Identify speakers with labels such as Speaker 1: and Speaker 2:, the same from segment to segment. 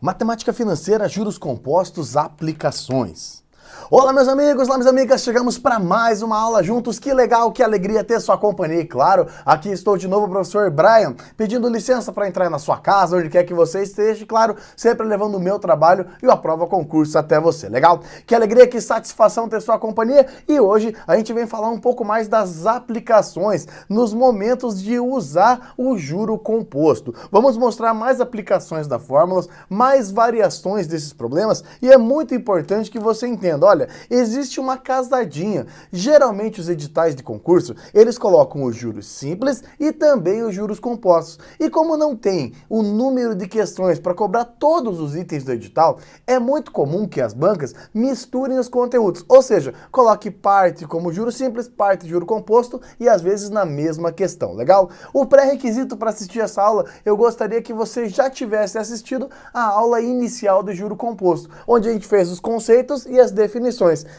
Speaker 1: Matemática financeira, juros compostos, aplicações. Olá meus amigos, olá minhas amigas, chegamos para mais uma aula juntos, que legal, que alegria ter sua companhia e claro, aqui estou de novo, professor Brian, pedindo licença para entrar na sua casa, onde quer que você esteja, e claro, sempre levando o meu trabalho e o Aprova Concurso até você, legal? Que alegria, que satisfação ter sua companhia e hoje a gente vem falar um pouco mais das aplicações nos momentos de usar o juro composto. Vamos mostrar mais aplicações da fórmula, mais variações desses problemas e é muito importante que você entenda. Olha, existe uma casadinha. Geralmente os editais de concurso, eles colocam os juros simples e também os juros compostos. E como não tem o número de questões para cobrar todos os itens do edital, é muito comum que as bancas misturem os conteúdos. Ou seja, coloque parte como juro simples, parte juro composto e às vezes na mesma questão, legal? O pré-requisito para assistir essa aula, eu gostaria que você já tivesse assistido a aula inicial do juro composto, onde a gente fez os conceitos e as definições.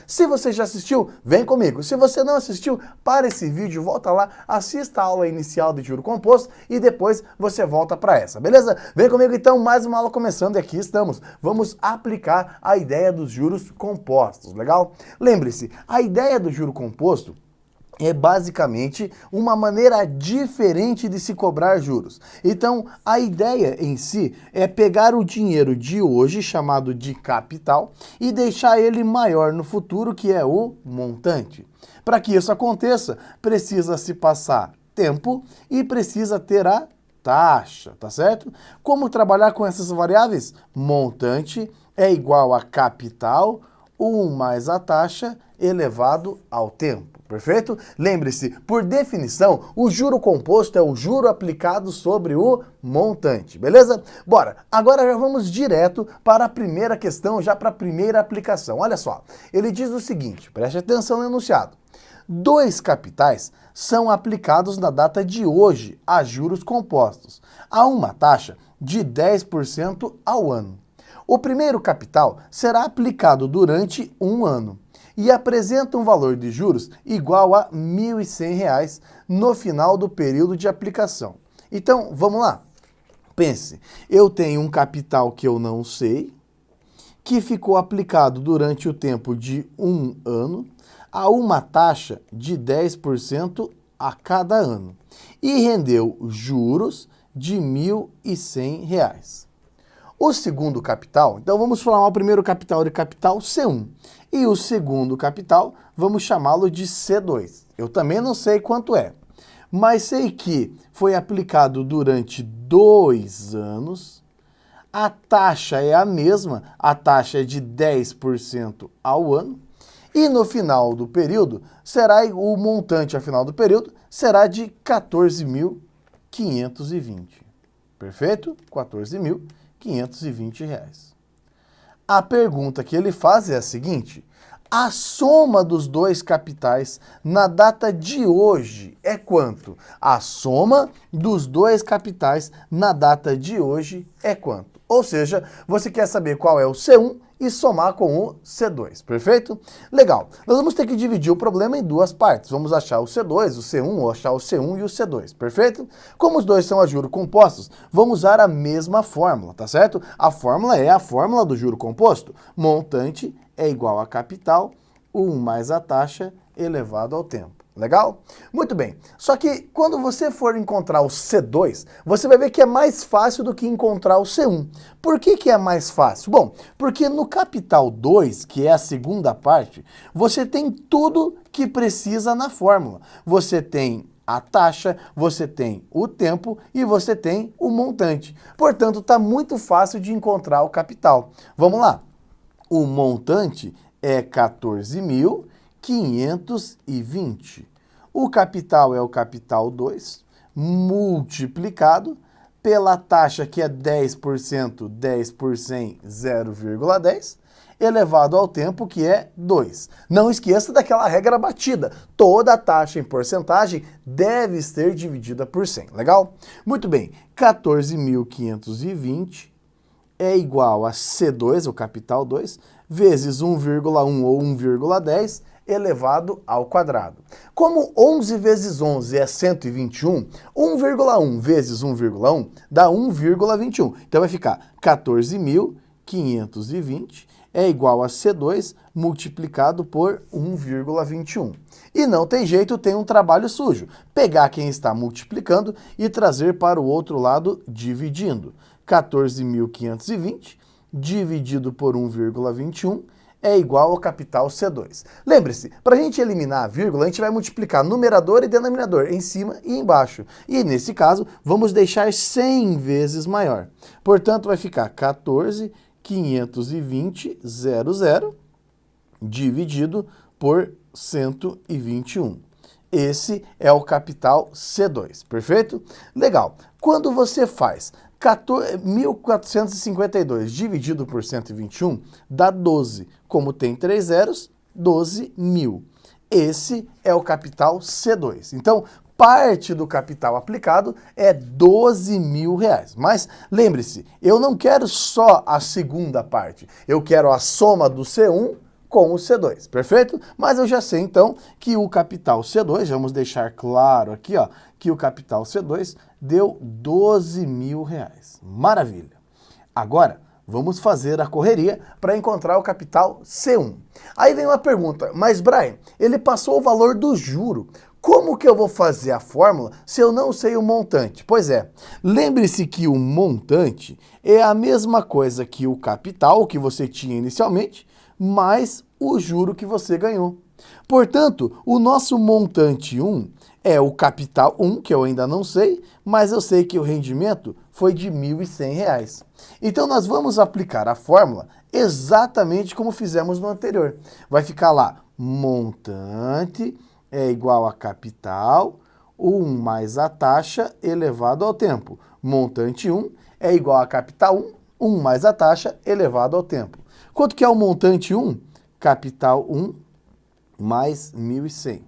Speaker 1: Se você já assistiu, vem comigo. Se você não assistiu, para esse vídeo, volta lá, assista a aula inicial de juro composto e depois você volta para essa, beleza? Vem comigo então, mais uma aula começando e aqui estamos. Vamos aplicar a ideia dos juros compostos, legal? Lembre-se, a ideia do juro composto é basicamente uma maneira diferente de se cobrar juros. Então, a ideia em si é pegar o dinheiro de hoje, chamado de capital, e deixar ele maior no futuro, que é o montante. Para que isso aconteça, precisa se passar tempo e precisa ter a taxa, tá certo? Como trabalhar com essas variáveis? Montante é igual a capital, 1 mais a taxa elevado ao tempo. Perfeito? Lembre-se, por definição, o juro composto é o juro aplicado sobre o montante, beleza? Bora, agora já vamos direto para a primeira questão, já para a primeira aplicação. Olha só, ele diz o seguinte, preste atenção no enunciado. 2 capitais são aplicados na data de hoje a juros compostos, a uma taxa de 10% ao ano. O primeiro capital será aplicado durante um ano e apresenta um valor de juros igual a R$ 1.100 no final do período de aplicação. Então, vamos lá. Pense, eu tenho um capital que eu não sei, que ficou aplicado durante o tempo de um ano, a uma taxa de 10% a cada ano, e rendeu juros de R$ 1.100. O segundo capital, então vamos falar o primeiro capital de capital C1. E o segundo capital, vamos chamá-lo de C2. Eu também não sei quanto é, mas sei que foi aplicado durante 2 anos, a taxa é a mesma, a taxa é de 10% ao ano, e no final do período, o montante ao final do período será de R$ 14.520. Perfeito? R$ 14.520. A pergunta que ele faz é a seguinte: a soma dos 2 capitais na data de hoje é quanto? A soma dos 2 capitais na data de hoje é quanto? Ou seja, você quer saber qual é o C1 e somar com o C2, perfeito? Legal, nós vamos ter que dividir o problema em 2 partes. Vamos achar o C2, o C1, ou achar o C1 e o C2, perfeito? Como os dois são a juro compostos, vamos usar a mesma fórmula, tá certo? A fórmula é a fórmula do juro composto. Montante é igual a capital, 1 mais a taxa elevado ao tempo. Legal? Muito bem. Só que quando você for encontrar o C2, você vai ver que é mais fácil do que encontrar o C1. Por que que é mais fácil? Bom, porque no capital 2, que é a segunda parte, você tem tudo que precisa na fórmula. Você tem a taxa, você tem o tempo e você tem o montante. Portanto, está muito fácil de encontrar o capital. Vamos lá. O montante é 14.520. O capital é o capital 2, multiplicado pela taxa que é 10%, 10 por 100, 0,10, elevado ao tempo que é 2. Não esqueça daquela regra batida. Toda taxa em porcentagem deve ser dividida por 100, legal? Muito bem, 14.520 é igual a C2, o capital 2, vezes 1,1 ou 1,10 elevado ao quadrado. Como 11 vezes 11 é 121, 1,1 vezes 1,1 dá 1,21. Então vai ficar 14.520 é igual a C2 multiplicado por 1,21. E não tem jeito, tem um trabalho sujo. Pegar quem está multiplicando e trazer para o outro lado dividindo. 14.520 dividido por 1,21 é igual ao capital C2. Lembre-se, para a gente eliminar a vírgula, a gente vai multiplicar numerador e denominador, em cima e embaixo. E nesse caso, vamos deixar 100 vezes maior. Portanto, vai ficar 14.520, dividido por 121. Esse é o capital C2, perfeito? Legal. Quando você faz 1.452 dividido por 121, dá 12. Como tem 3 zeros, 12.000. Esse é o capital C2. Então, parte do capital aplicado é R$12.000. Mas, lembre-se, eu não quero só a segunda parte. Eu quero a soma do C1 com o C2, perfeito? Mas eu já sei, então, que o capital C2, vamos deixar claro aqui, ó, que o capital C2 deu R$12.000. Maravilha! Agora, vamos fazer a correria para encontrar o capital C1. Aí vem uma pergunta, mas Brian, ele passou o valor do juro. Como que eu vou fazer a fórmula se eu não sei o montante? Pois é, lembre-se que o montante é a mesma coisa que o capital que você tinha inicialmente, mais o juro que você ganhou. Portanto, o nosso montante 1 é o capital 1, que eu ainda não sei, mas eu sei que o rendimento foi de R$1.100. Então, nós vamos aplicar a fórmula exatamente como fizemos no anterior. Vai ficar lá, montante é igual a capital, 1 mais a taxa elevado ao tempo. Montante 1 é igual a capital 1, 1 mais a taxa elevado ao tempo. Quanto que é o montante 1? Capital 1 mais 1.100.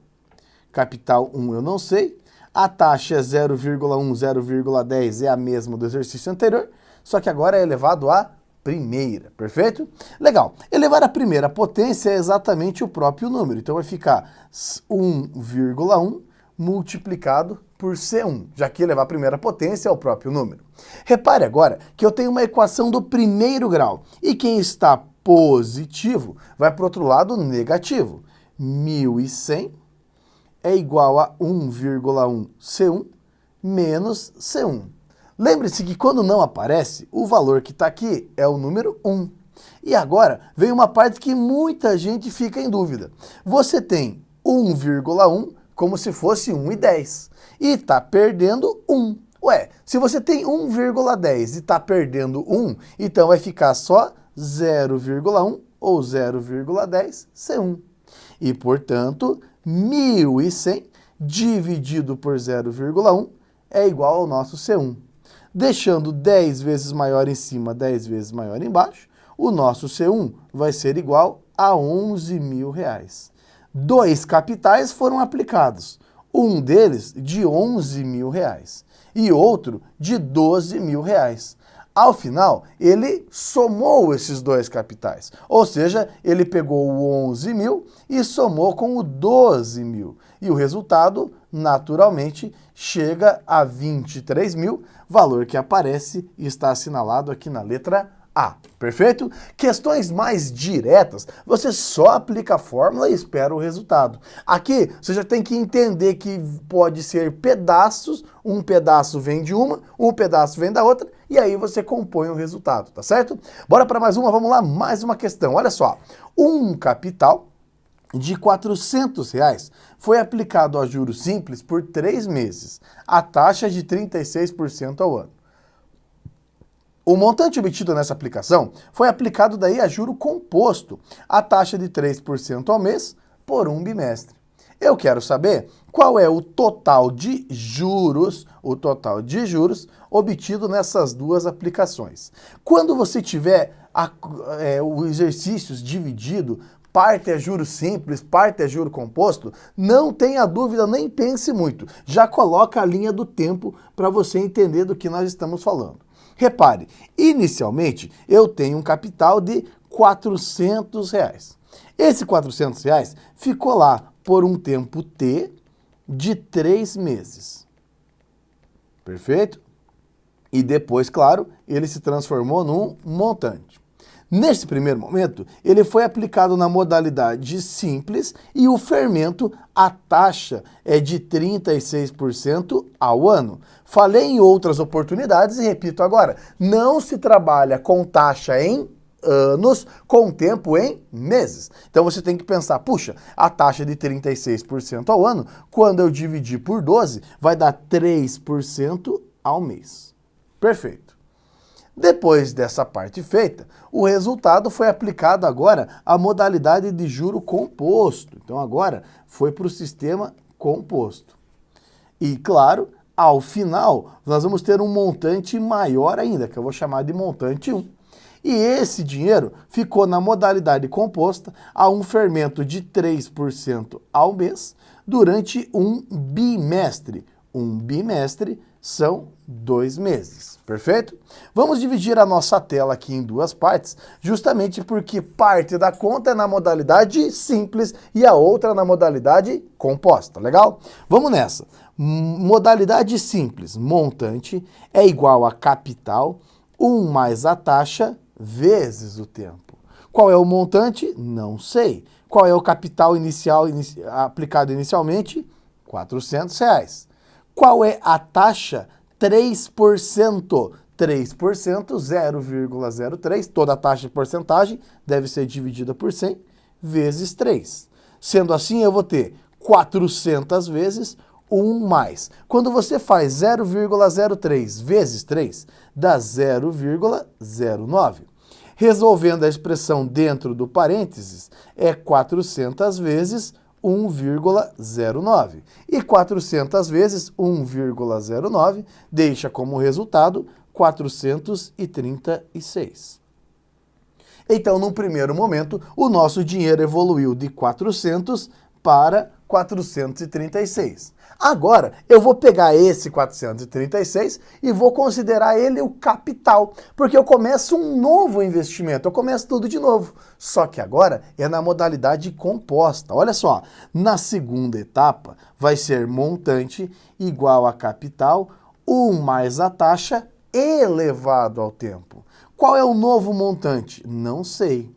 Speaker 1: Capital 1 eu não sei. A taxa é 0,1, 0,10 é a mesma do exercício anterior, só que agora é elevado à primeira, perfeito? Legal. Elevar a primeira potência é exatamente o próprio número. Então vai ficar 1,1 multiplicado por C1, já que elevar a primeira potência é o próprio número. Repare agora que eu tenho uma equação do primeiro grau, e quem está positivo vai para o outro lado negativo. 1.100 é igual a 1,1 C1 menos C1. Lembre-se que quando não aparece, o valor que está aqui é o número 1. E agora vem uma parte que muita gente fica em dúvida. Você tem 1,1 como se fosse 1,10 e está perdendo 1. Ué, se você tem 1,10 e está perdendo 1, então vai ficar só 0,1 ou 0,10 C1. E, portanto, 1.100 dividido por 0,1 é igual ao nosso C1. Deixando 10 vezes maior em cima, 10 vezes maior embaixo, o nosso C1 vai ser igual a R$11.000. Dois capitais foram aplicados, um deles de R$11.000 e outro de R$12.000. Ao final, ele somou esses dois capitais, ou seja, ele pegou o 11.000 e somou com o 12.000. E o resultado, naturalmente, chega a 23.000, valor que aparece e está assinalado aqui na letra A. Perfeito? Questões mais diretas, você só aplica a fórmula e espera o resultado. Aqui, você já tem que entender que pode ser pedaços, um pedaço vem de uma, um pedaço vem da outra, e aí você compõe o resultado, tá certo? Bora para mais uma, vamos lá, mais uma questão. Olha só, um capital de R$400 foi aplicado a juros simples por 3 meses, a taxa de 36% ao ano. O montante obtido nessa aplicação foi aplicado daí a juro composto, a taxa de 3% ao mês por um bimestre. Eu quero saber qual é o total de juros obtido nessas duas aplicações. Quando você tiver o exercícios dividido, parte é juro simples, parte é juro composto, não tenha dúvida, nem pense muito. Já coloca a linha do tempo para você entender do que nós estamos falando. Repare, inicialmente eu tenho um capital de R$400. Esse R$ 400 ficou lá por um tempo T de 3 meses. Perfeito? E depois, claro, ele se transformou num montante. Nesse primeiro momento, ele foi aplicado na modalidade simples e o fermento, a taxa é de 36% ao ano. Falei em outras oportunidades e repito agora, não se trabalha com taxa em anos, com tempo em meses. Então você tem que pensar, puxa, a taxa de 36% ao ano, quando eu dividir por 12, vai dar 3% ao mês. Perfeito. Depois dessa parte feita, o resultado foi aplicado agora à modalidade de juro composto. Então agora foi para o sistema composto. E claro, ao final, nós vamos ter um montante maior ainda, que eu vou chamar de montante 1. E esse dinheiro ficou na modalidade composta a um fermento de 3% ao mês durante um bimestre. Um bimestre são 2 meses, perfeito? Vamos dividir a nossa tela aqui em duas partes, justamente porque parte da conta é na modalidade simples e a outra na modalidade composta, legal? Vamos nessa. Modalidade simples, montante, é igual a capital, 1 mais a taxa, vezes o tempo. Qual é o montante? Não sei. Qual é o capital inicial aplicado inicialmente? R$ 400. Qual é a taxa? 3%. 3%, 0,03, toda a taxa de porcentagem deve ser dividida por 100, vezes 3. Sendo assim, eu vou ter 400 vezes 1 mais. Quando você faz 0,03 vezes 3, dá 0,09. Resolvendo a expressão dentro do parênteses, é 400 vezes 1,09. E 400 vezes 1,09 deixa como resultado 436. Então, num primeiro momento, o nosso dinheiro evoluiu de 400 para 436. Agora, eu vou pegar esse 436 e vou considerar ele o capital, porque eu começo um novo investimento, eu começo tudo de novo. Só que agora é na modalidade composta. Olha só, na segunda etapa vai ser montante igual a capital, 1 mais a taxa elevado ao tempo. Qual é o novo montante? Não sei.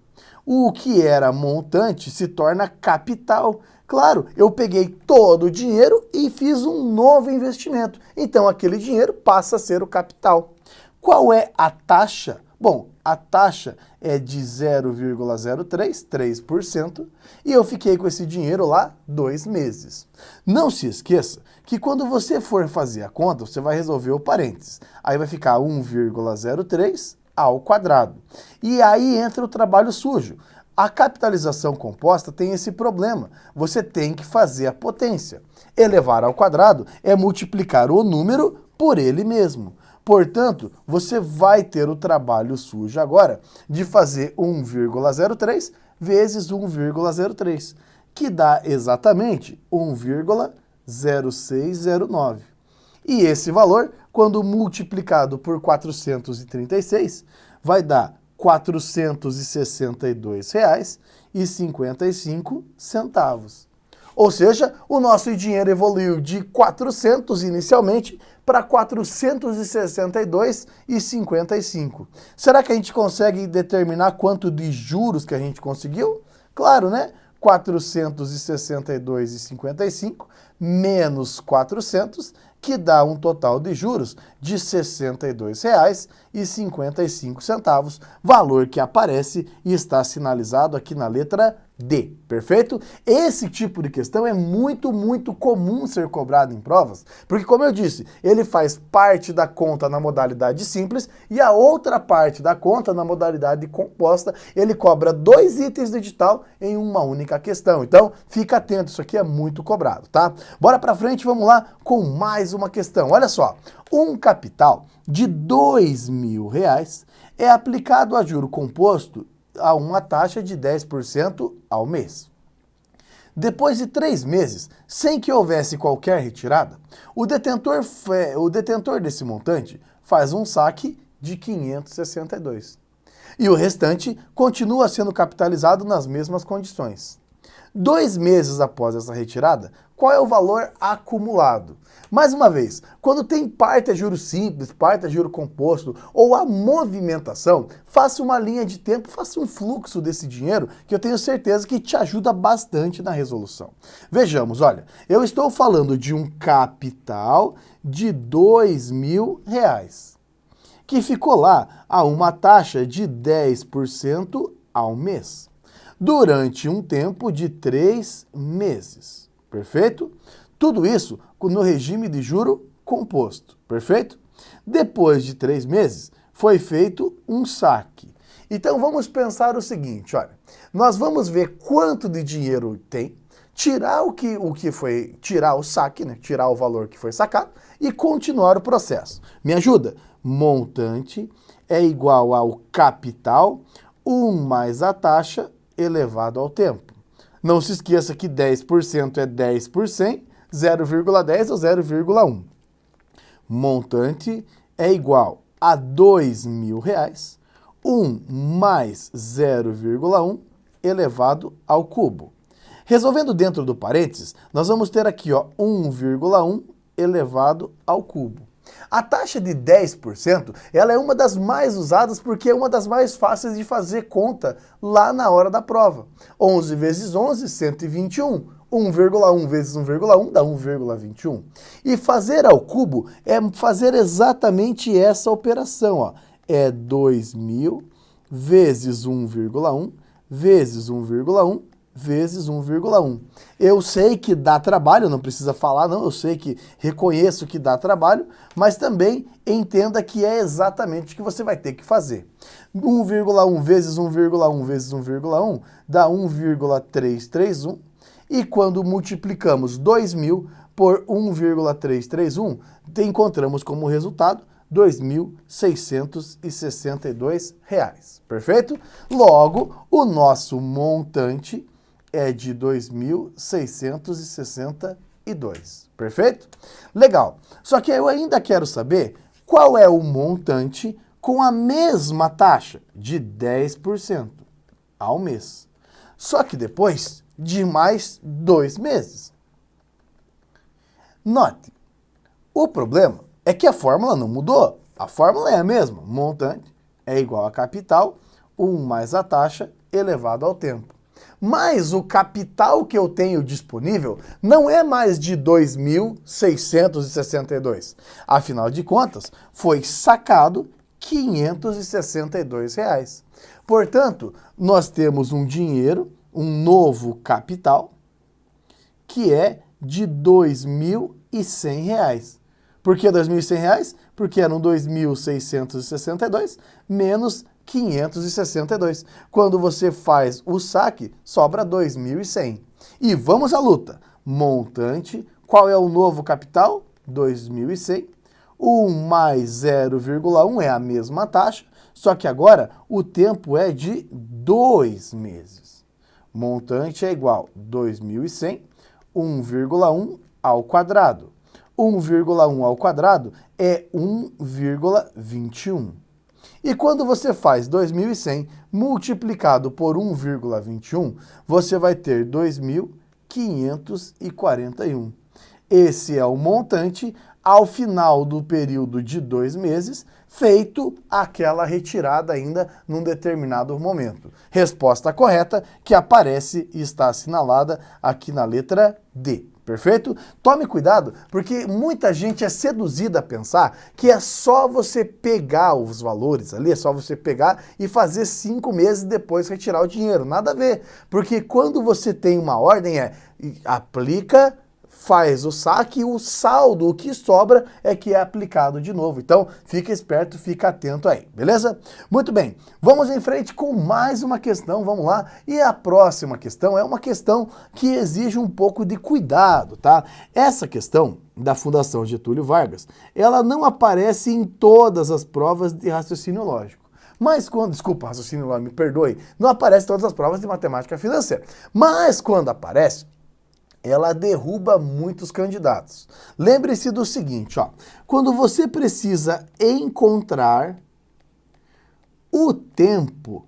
Speaker 1: O que era montante se torna capital. Claro, eu peguei todo o dinheiro e fiz um novo investimento. Então, aquele dinheiro passa a ser o capital. Qual é a taxa? Bom, a taxa é de 0,03, 3%, e eu fiquei com esse dinheiro lá 2 meses. Não se esqueça que quando você for fazer a conta, você vai resolver o parênteses. Aí vai ficar 1,03 ao quadrado. E aí entra o trabalho sujo. A capitalização composta tem esse problema. Você tem que fazer a potência. Elevar ao quadrado é multiplicar o número por ele mesmo. Portanto, você vai ter o trabalho sujo agora de fazer 1,03 vezes 1,03, que dá exatamente 1,0609. E esse valor, quando multiplicado por 436, vai dar R$ 462,55. Ou seja, o nosso dinheiro evoluiu de 400 inicialmente para 462,55. Será que a gente consegue determinar quanto de juros que a gente conseguiu? Claro, né? 462,55 menos 400, que dá um total de juros de R$ 62,55, valor que aparece e está sinalizado aqui na letra D, perfeito? Esse tipo de questão é muito comum ser cobrado em provas, porque como eu disse, ele faz parte da conta na modalidade simples e a outra parte da conta na modalidade composta, ele cobra 2 itens do edital em uma única questão. Então, fica atento, isso aqui é muito cobrado, tá? Bora pra frente, vamos lá com mais uma questão. Olha só, um capital de R$ 2.000 é aplicado a juro composto a uma taxa de 10% ao mês. Depois de 3 meses, sem que houvesse qualquer retirada, o detentor desse montante faz um saque de 562. E o restante continua sendo capitalizado nas mesmas condições. 2 meses após essa retirada, qual é o valor acumulado? Mais uma vez, quando tem parte a juro simples, parte a juro composto ou a movimentação, faça uma linha de tempo, faça um fluxo desse dinheiro que eu tenho certeza que te ajuda bastante na resolução. Vejamos, olha, eu estou falando de um capital de R$ 2.000, que ficou lá a uma taxa de 10% ao mês, durante um tempo de 3 meses, perfeito? Tudo isso no regime de juro composto, perfeito? Depois de 3 meses, foi feito um saque. Então vamos pensar o seguinte, olha, nós vamos ver quanto de dinheiro tem, tirar tirar o saque, né? Tirar o valor que foi sacado e continuar o processo. Me ajuda? Montante é igual ao capital, 1 mais a taxa elevado ao tempo. Não se esqueça que 10% é 10 por 100, 0,10 ou 0,1. Montante é igual a R$ 2.000, 1 mais 0,1 elevado ao cubo. Resolvendo dentro do parênteses, nós vamos ter aqui, ó, 1,1 elevado ao cubo. A taxa de 10%, ela é uma das mais usadas porque é uma das mais fáceis de fazer conta lá na hora da prova. 11 vezes 11, 121. 1,1 vezes 1,1 dá 1,21. E fazer ao cubo é fazer exatamente essa operação, ó. É 2.000 vezes 1,1 vezes 1,1 vezes 1,1. Eu sei que dá trabalho, não precisa falar não, eu sei que reconheço que dá trabalho, mas também entenda que é exatamente o que você vai ter que fazer. 1,1 vezes 1,1 vezes 1,1 dá 1,331, e quando multiplicamos 2.000 por 1,331, encontramos como resultado R$ 2.662. Perfeito? Logo, o nosso montante é de 2.662. Perfeito? Legal. Só que eu ainda quero saber qual é o montante com a mesma taxa de 10% ao mês. Só que depois de mais 2 meses. Note, o problema é que a fórmula não mudou. A fórmula é a mesma. Montante é igual a capital, 1 mais a taxa elevado ao tempo. Mas o capital que eu tenho disponível não é mais de 2.662. Afinal de contas, foi sacado R$ 562. Portanto, nós temos um dinheiro, um novo capital, que é de R$ 2.100. Por que R$ 2.100? Porque eram 2.662 menos 562. Quando você faz o saque, sobra 2.100. E vamos à luta. Montante, qual é o novo capital? 2.100. 1 mais 0,1 é a mesma taxa, só que agora o tempo é de 2 meses. Montante é igual a 2.100, 1,1 ao quadrado. 1,1 ao quadrado é 1,21. E quando você faz 2.100 multiplicado por 1,21, você vai ter 2.541. Esse é o montante ao final do período de 2 meses, feito aquela retirada ainda num determinado momento. Resposta correta que aparece e está assinalada aqui na letra D. Perfeito? Tome cuidado, porque muita gente é seduzida a pensar que é só você pegar os valores ali, é só você pegar e fazer 5 meses e depois retirar o dinheiro. Nada a ver, porque quando você tem uma ordem aplica, faz o saque e o saldo, o que sobra, é que é aplicado de novo. Então, fica esperto, fica atento aí, beleza? Muito bem, vamos em frente com mais uma questão, vamos lá. E a próxima questão é uma questão que exige um pouco de cuidado, tá? Essa questão da Fundação Getúlio Vargas, ela não aparece em todas as provas de raciocínio lógico. Mas quando, desculpa, raciocínio lógico, me perdoe, não aparece em todas as provas de matemática financeira. Mas quando aparece, ela derruba muitos candidatos. Lembre-se do seguinte, ó, quando você precisa encontrar O tempo,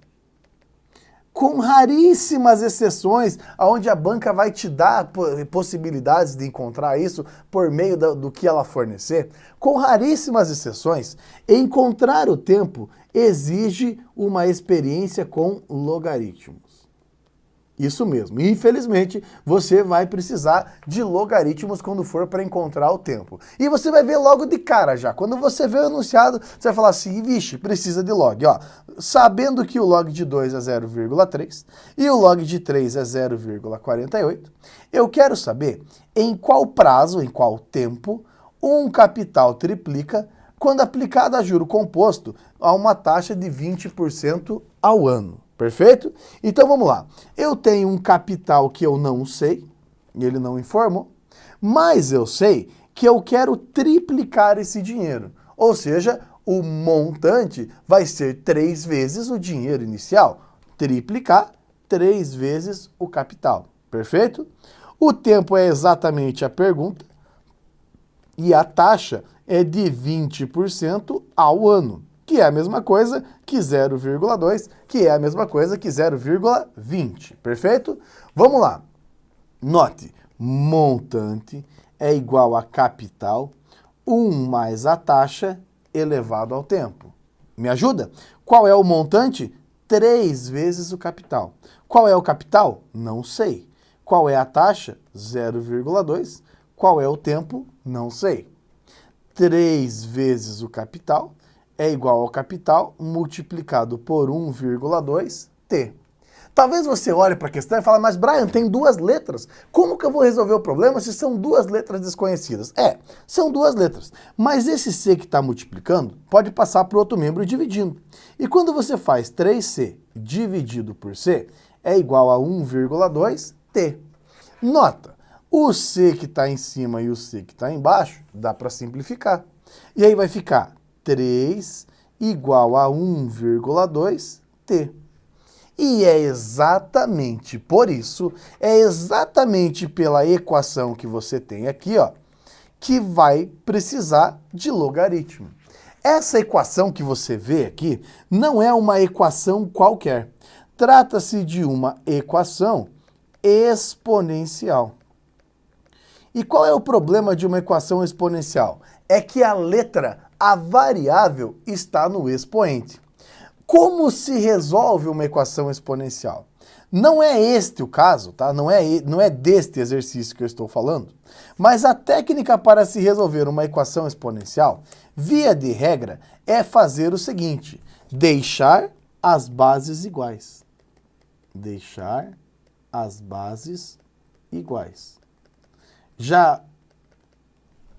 Speaker 1: com raríssimas exceções, onde a banca vai te dar possibilidades de encontrar isso por meio do que ela fornecer, com raríssimas exceções, encontrar o tempo exige uma experiência com logaritmos. Isso mesmo. Infelizmente, você vai precisar de logaritmos quando for para encontrar o tempo. E você vai ver logo de cara já. Quando você vê o enunciado, você vai falar assim, vixe, precisa de log. Ó, sabendo que o log de 2 é 0,3 e o log de 3 é 0,48, eu quero saber em qual prazo, em qual tempo, um capital triplica quando aplicado a juro composto a uma taxa de 20% ao ano. Perfeito? Então vamos lá. Eu tenho um capital que eu não sei, ele não informou, mas eu sei que eu quero triplicar esse dinheiro. Ou seja, o montante vai ser 3 vezes o dinheiro inicial. Triplicar 3 vezes o capital. Perfeito? O tempo é exatamente a pergunta e a taxa é de 20% ao ano, que é a mesma coisa que 0,2, que é a mesma coisa que 0,20. Perfeito? Vamos lá. Note, montante é igual a capital, 1 mais a taxa elevado ao tempo. Me ajuda? Qual é o montante? 3 vezes o capital. Qual é o capital? Não sei. Qual é a taxa? 0,2. Qual é o tempo? Não sei. 3 vezes o capital é igual ao capital multiplicado por 1,2t. Talvez você olhe para a questão e fale, mas Brian, tem 2 letras. Como que eu vou resolver o problema se são 2 letras desconhecidas? São 2 letras. Mas esse c que está multiplicando pode passar para o outro membro dividindo. E quando você faz 3c dividido por c, é igual a 1,2t. Nota, o c que está em cima e o c que está embaixo, dá para simplificar. E aí vai ficar 3 igual a 1,2t. E é exatamente por isso, é exatamente pela equação que você tem aqui, ó, que vai precisar de logaritmo. Essa equação que você vê aqui não é uma equação qualquer. Trata-se de uma equação exponencial. E qual é o problema de uma equação exponencial? É que a letra, a variável, está no expoente. Como se resolve uma equação exponencial? Não é este o caso, tá? Não é deste exercício que eu estou falando, mas a técnica para se resolver uma equação exponencial, via de regra, é fazer o seguinte, deixar as bases iguais. Deixar as bases iguais. Já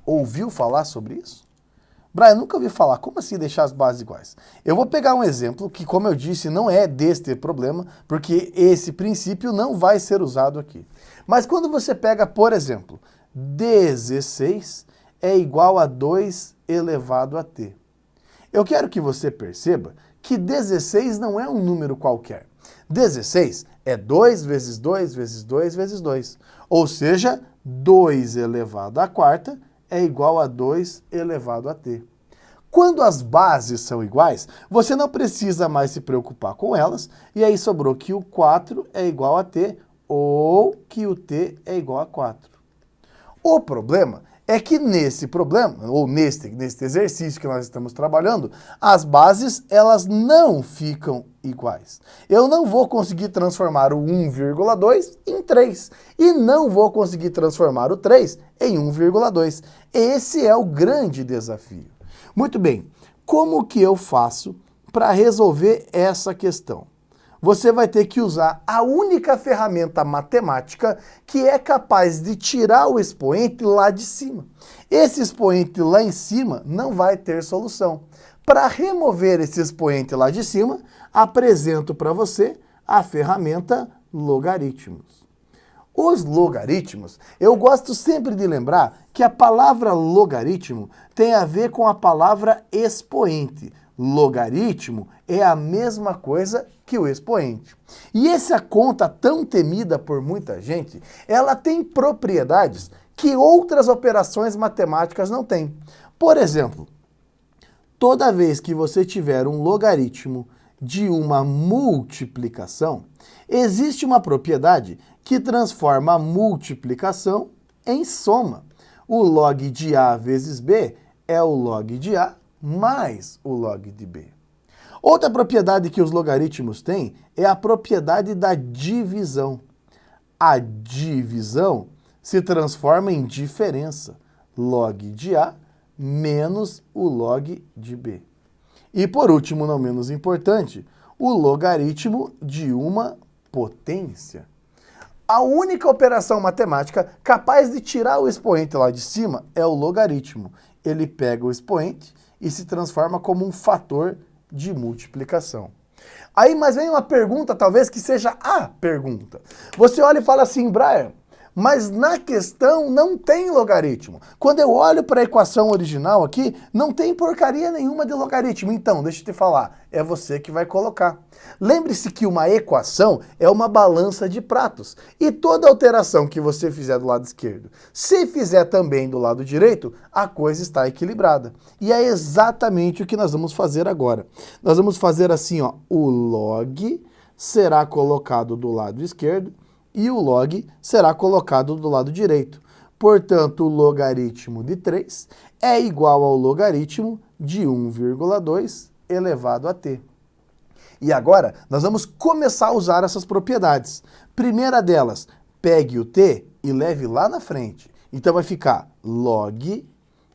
Speaker 1: ouviu falar sobre isso? Brian, nunca ouvi falar. Como assim deixar as bases iguais? Eu vou pegar um exemplo que, como eu disse, não é deste problema, porque esse princípio não vai ser usado aqui. Mas quando você pega, por exemplo, 16 é igual a 2 elevado a t. Eu quero que você perceba que 16 não é um número qualquer. 16 é 2 vezes 2 vezes 2 vezes 2. Ou seja, 2 elevado à quarta é igual a 2 elevado a t. Quando as bases são iguais, você não precisa mais se preocupar com elas, e aí sobrou que o 4 é igual a t, ou que o t é igual a 4. O problema é que nesse problema, ou neste exercício que nós estamos trabalhando, as bases, elas não ficam iguais. Eu não vou conseguir transformar o 1,2 em 3, e não vou conseguir transformar o 3 em 1,2. Esse é o grande desafio. Muito bem, como que eu faço para resolver essa questão? Você vai ter que usar a única ferramenta matemática que é capaz de tirar o expoente lá de cima. Esse expoente lá em cima não vai ter solução. Para remover esse expoente lá de cima, apresento para você a ferramenta logaritmos. Os logaritmos, eu gosto sempre de lembrar que a palavra logaritmo tem a ver com a palavra expoente. Logaritmo é a mesma coisa que o expoente. E essa conta tão temida por muita gente, ela tem propriedades que outras operações matemáticas não têm. Por exemplo, toda vez que você tiver um logaritmo de uma multiplicação, existe uma propriedade que transforma a multiplicação em soma. O log de A vezes B é o log de A mais o log de B. Outra propriedade que os logaritmos têm é a propriedade da divisão. A divisão se transforma em diferença. Log de A menos o log de B. E por último, não menos importante, o logaritmo de uma potência. A única operação matemática capaz de tirar o expoente lá de cima é o logaritmo. Ele pega o expoente e se transforma como um fator de multiplicação. Aí, mas vem uma pergunta, talvez que seja a pergunta. Você olha e fala assim, Brian, mas na questão não tem logaritmo. Quando eu olho para a equação original aqui, não tem porcaria nenhuma de logaritmo. Então, deixa eu te falar, é você que vai colocar. Lembre-se que uma equação é uma balança de pratos. E toda alteração que você fizer do lado esquerdo, se fizer também do lado direito, a coisa está equilibrada. E é exatamente o que nós vamos fazer agora. Nós vamos fazer assim, ó, o log será colocado do lado esquerdo, e o log será colocado do lado direito. Portanto, o logaritmo de 3 é igual ao logaritmo de 1,2 elevado a t. E agora, nós vamos começar a usar essas propriedades. Primeira delas, pegue o t e leve lá na frente. Então vai ficar log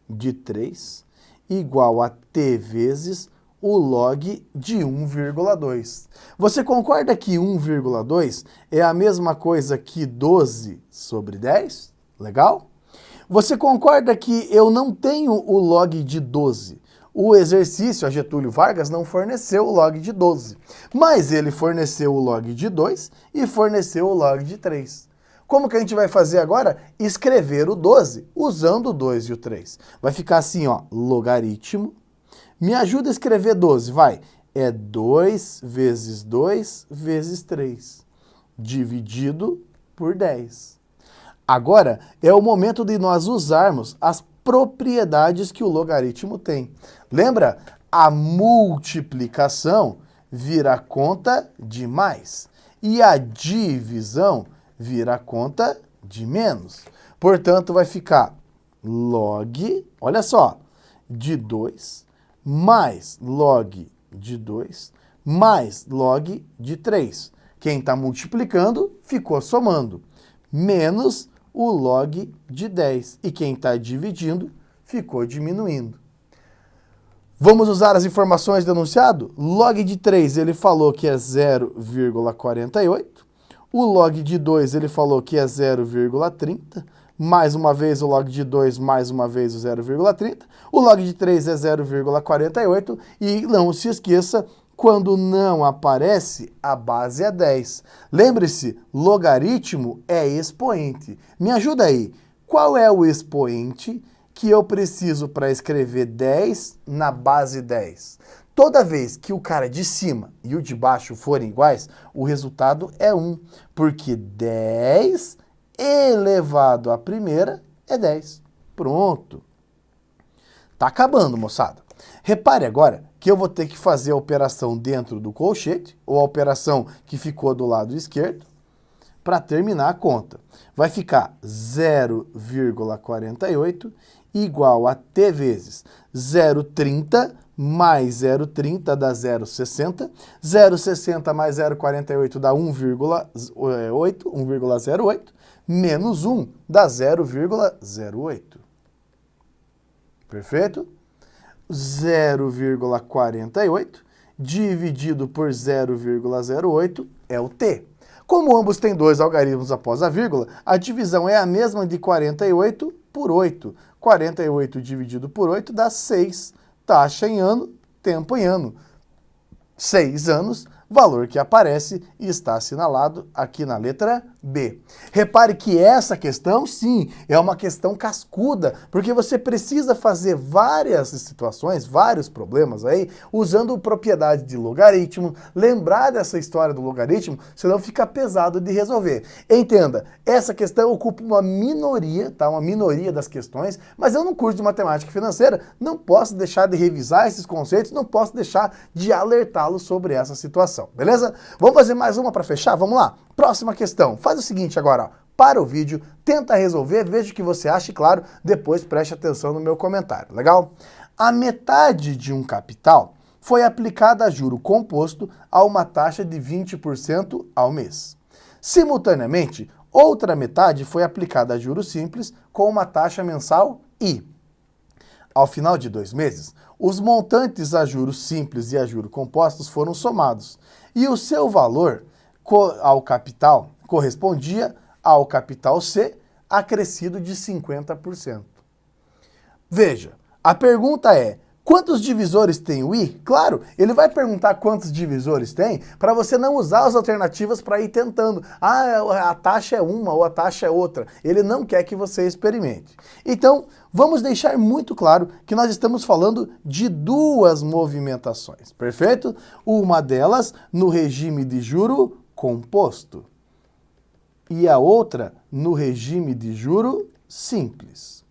Speaker 1: de 3 igual a t vezes o log de 1,2. Você concorda que 1,2 é a mesma coisa que 12 sobre 10? Legal? Você concorda que eu não tenho o log de 12? O exercício, a Getúlio Vargas, não forneceu o log de 12, mas ele forneceu o log de 2 e forneceu o log de 3. Como que a gente vai fazer agora? Escrever o 12 usando o 2 e o 3. Vai ficar assim, ó, logaritmo. Me ajuda a escrever 12, vai. É 2 vezes 2 vezes 3, dividido por 10. Agora é o momento de nós usarmos as propriedades que o logaritmo tem. Lembra? A multiplicação vira conta de mais e a divisão vira conta de menos. Portanto, vai ficar log, olha só, de 2 mais log de 2 mais log de 3. Quem está multiplicando ficou somando, menos o log de 10. E quem está dividindo ficou diminuindo. Vamos usar as informações do enunciado? Log de 3 ele falou que é 0,48. O log de 2 ele falou que é 0,30. Mais uma vez o log de 2, mais uma vez o 0,30. O log de 3 é 0,48. E não se esqueça, quando não aparece, a base é 10. Lembre-se, logaritmo é expoente. Me ajuda aí. Qual é o expoente que eu preciso para escrever 10 na base 10? Toda vez que o cara de cima e o de baixo forem iguais, o resultado é 1. Porque 10 elevado à primeira é 10. Pronto. Tá acabando, moçada. Repare agora que eu vou ter que fazer a operação dentro do colchete, ou a operação que ficou do lado esquerdo, para terminar a conta. Vai ficar 0,48 igual a t vezes 0,30 mais 0,30 dá 0,60. 0,60 mais 0,48 dá 1,08, menos 1 dá 0,08. Perfeito? 0,48 dividido por 0,08 é o t. Como ambos têm dois algarismos após a vírgula, a divisão é a mesma de 48 por 8. 48 dividido por 8 dá 6. Taxa em ano, tempo em ano. 6 anos valor que aparece e está assinalado aqui na letra B. Repare que essa questão, sim, é uma questão cascuda, porque você precisa fazer várias situações, vários problemas aí, usando propriedade de logaritmo, lembrar dessa história do logaritmo, senão fica pesado de resolver. Entenda, essa questão ocupa uma minoria, tá? Uma minoria das questões, mas eu no curso de matemática financeira não posso deixar de revisar esses conceitos, não posso deixar de alertá-los sobre essa situação, beleza? Vamos fazer mais uma para fechar? Vamos lá? Próxima questão. Faz o seguinte agora, ó. Para o vídeo, tenta resolver, veja o que você acha e, claro, depois preste atenção no meu comentário, legal? A metade de um capital foi aplicada a juro composto a uma taxa de 20% ao mês. Simultaneamente, outra metade foi aplicada a juros simples com uma taxa mensal I. Ao final de 2 meses, os montantes a juros simples e a juros compostos foram somados e o seu valor ao capital correspondia ao capital C acrescido de 50%. Veja, a pergunta é, quantos divisores tem o I? Claro, ele vai perguntar quantos divisores tem para você não usar as alternativas para ir tentando. Ah, a taxa é uma ou a taxa é outra. Ele não quer que você experimente. Então, vamos deixar muito claro que nós estamos falando de duas movimentações, perfeito? Uma delas no regime de juro composto e a outra no regime de juro simples.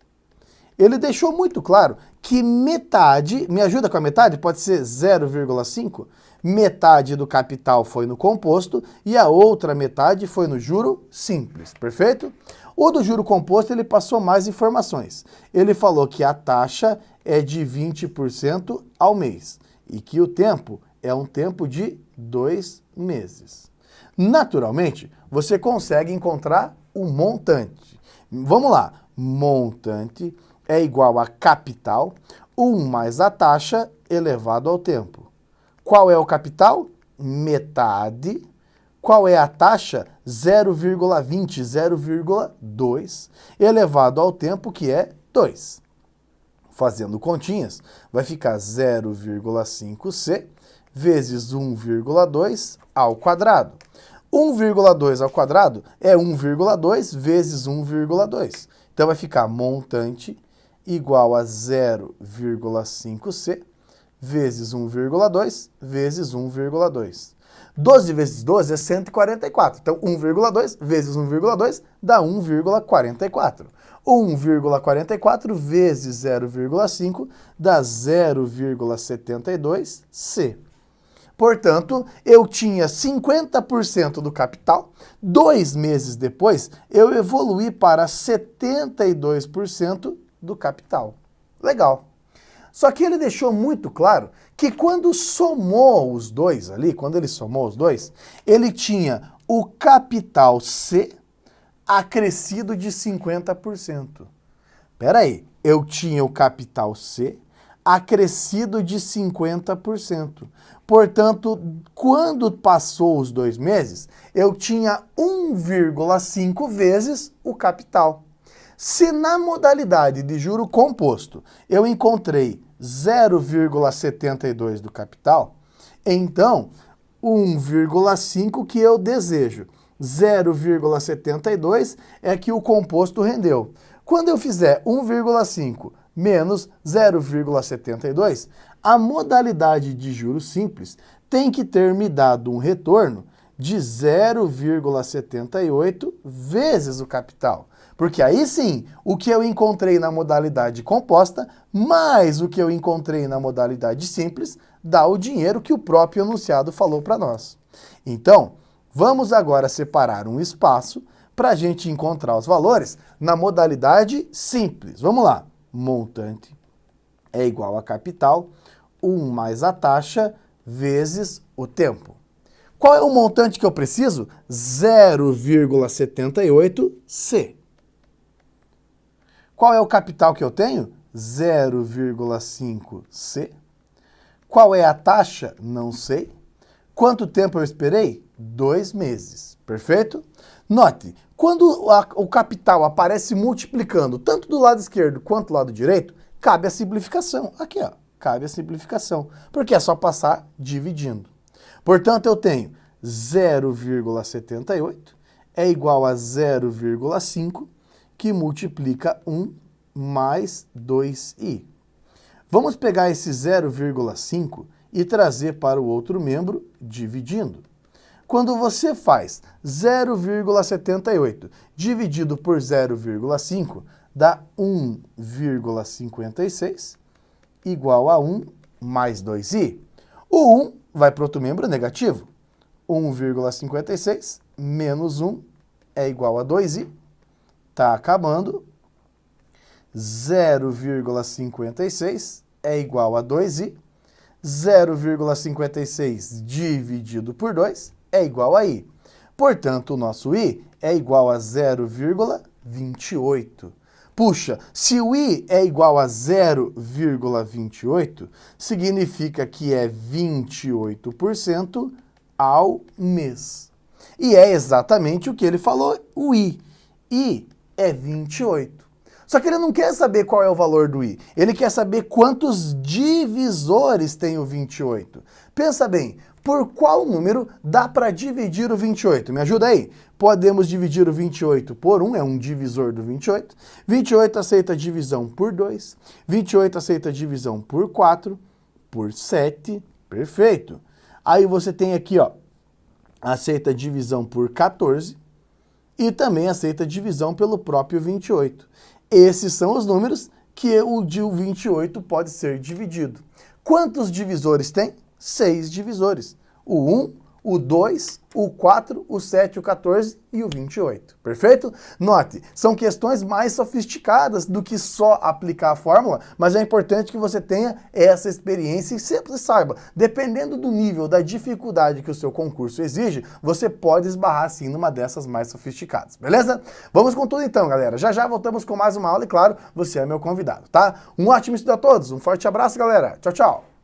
Speaker 1: Ele deixou muito claro que metade, me ajuda com a metade? Pode ser 0,5? Metade do capital foi no composto e a outra metade foi no juro simples, perfeito? O do juro composto ele passou mais informações. Ele falou que a taxa é de 20% ao mês e que o tempo é um tempo de 2 meses. Naturalmente, você consegue encontrar o montante. Vamos lá, montante é igual a capital, 1 mais a taxa elevado ao tempo. Qual é o capital? Metade. Qual é a taxa? 0,20, 0,2, elevado ao tempo, que é 2. Fazendo continhas, vai ficar 0,5c vezes 1,2 ao quadrado. 1,2 ao quadrado é 1,2 vezes 1,2. Então vai ficar montante igual a 0,5c vezes 1,2 vezes 1,2. 12 vezes 12 é 144. Então 1,2 vezes 1,2 dá 1,44. 1,44 vezes 0,5 dá 0,72c. Portanto, eu tinha 50% do capital, 2 meses depois, eu evoluí para 72% do capital. Legal. Só que ele deixou muito claro que quando somou os dois ali, ele tinha o capital C acrescido de 50%. Espera aí, eu tinha o capital C acrescido de 50%. Portanto, quando passou os 2 meses, eu tinha 1,5 vezes o capital. Se na modalidade de juro composto eu encontrei 0,72 do capital, então 1,5 que eu desejo. 0,72 é que o composto rendeu. Quando eu fizer 1,5 menos 0,72, a modalidade de juros simples tem que ter me dado um retorno de 0,78 vezes o capital. Porque aí sim, o que eu encontrei na modalidade composta, mais o que eu encontrei na modalidade simples, dá o dinheiro que o próprio enunciado falou para nós. Então, vamos agora separar um espaço para a gente encontrar os valores na modalidade simples. Vamos lá. Montante é igual a capital, 1 mais a taxa, vezes o tempo. Qual é o montante que eu preciso? 0,78C. Qual é o capital que eu tenho? 0,5C. Qual é a taxa? Não sei. Quanto tempo eu esperei? 2 meses. Perfeito? Note, quando o capital aparece multiplicando tanto do lado esquerdo quanto do lado direito, cabe a simplificação. Aqui, ó, cabe a simplificação, porque é só passar dividindo. Portanto, eu tenho 0,78 é igual a 0,5, que multiplica 1 mais 2i. Vamos pegar esse 0,5 e trazer para o outro membro, dividindo. Quando você faz 0,78 dividido por 0,5, dá 1,56 igual a 1 mais 2i. O 1 vai para outro membro negativo. 1,56 menos 1 é igual a 2i. Está acabando. 0,56 é igual a 2i. 0,56 dividido por 2 é igual a i. Portanto, o nosso i é igual a 0,28. Puxa, se o i é igual a 0,28, significa que é 28% ao mês. E é exatamente o que ele falou, o i. I é 28. Só que ele não quer saber qual é o valor do i. Ele quer saber quantos divisores tem o 28. Pensa bem, por qual número dá para dividir o 28? Me ajuda aí. Podemos dividir o 28 por 1, é um divisor do 28. 28 aceita divisão por 2. 28 aceita divisão por 4, por 7. Perfeito. Aí você tem aqui, ó, aceita divisão por 14 e também aceita divisão pelo próprio 28. Esses são os números que o 28 pode ser dividido. Quantos divisores tem? 6 divisores. O 1, o 2, o 4, o 7, o 14 e o 28. Perfeito? Note, são questões mais sofisticadas do que só aplicar a fórmula, mas é importante que você tenha essa experiência e sempre saiba, dependendo do nível, da dificuldade que o seu concurso exige, você pode esbarrar sim numa dessas mais sofisticadas, beleza? Vamos com tudo então, galera. Já já voltamos com mais uma aula e, claro, você é meu convidado, tá? Um ótimo estudo a todos, um forte abraço, galera. Tchau, tchau.